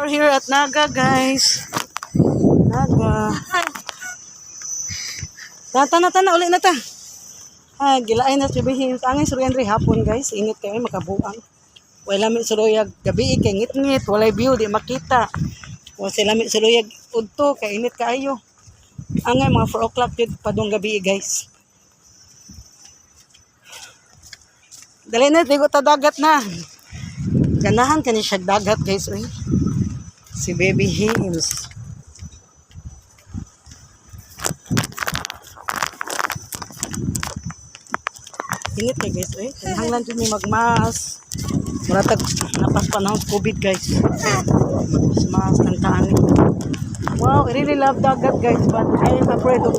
We're here at Naga, guys. Naga. Tana, ulit na ta. Gilain na si Bihim. Angin suruyan rin hapon, guys. Ingat kayo, makabuang. Wala mi suruyag gabi, kay ngit-ngit. Walay view, di makita. Wala sila mi suruyag udto, kay init kaayo. Angay, mga 4 o'clock yun, padong gabi, guys. Dali na, di ko ta dagat na. Ganahan ka ni siya dagat, guys. Uy. Si Baby Hims. Init ka, guys. Uy. Hanglan dyan may magmas. Maratag napas pa ng COVID, guys. Mas ng taanit. Wow, I really love dagat, guys. But I am afraid of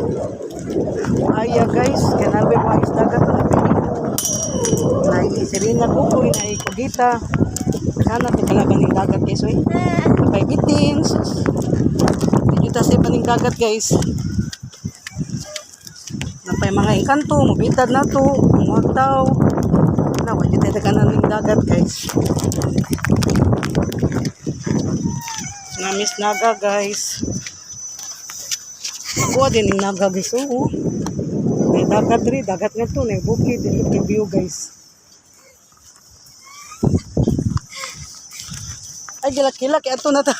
guys. Kanalbe mo ayos dagat. Nai Serena Kukoy, nai Kogita. Sana pagkalaban ng dagat, guys. Uy. Napay bitins. Hindi ta sa paning dagat, guys. Napay mga engkanto, mabitad na to. Mga tao. Nawa, dito tayo kanan ng dagat, guys. Namis Naga, guys. Ako din yung Naga, guys. Oo. May dagat rin. Dagat nga to. May bukid. Dito yung view, guys. Ay, gilak-gilak. Ito na ta.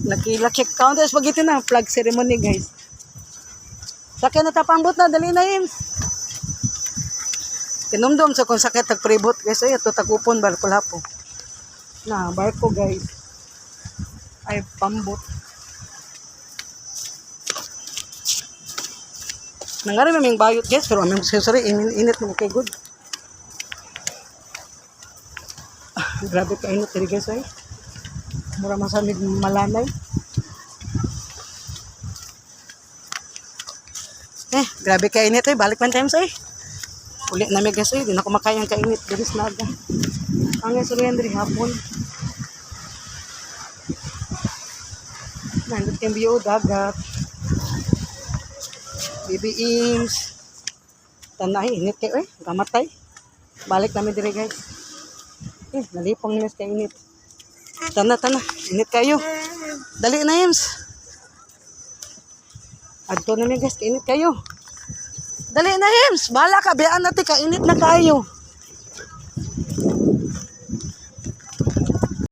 Laki-lak. Counter spaghetti na. Flag ceremony, guys. Sakya na tapambot na. Dali na, Ims. Kinumdum sa kung sakit tagpribot, guys. Ay, ito tagupon. Barkulapo. Na, barko, guys. Ay, pambot. Nangari maming bayot, guys. Pero aming sorry, init mo kay good. Grabe ka init, guys. Ay. Mura masamig malanay. Grabe ka init. Balik man times, ay. Ulit na may guys. Di na kumakayang kainit. Diris Naga. Ang isuriyan rin hapon. Nandot yung view, dagat. Baby Ims. Tanay, init kayo, kamatay. Balik namin dire, guys. Nalipong nilas kayo init. Tana, init kayo. Dali na, Ims. Adto namin, guys, kainit kayo. Dali na, Ims. Bala ka, biyaan natin, kainit na kayo.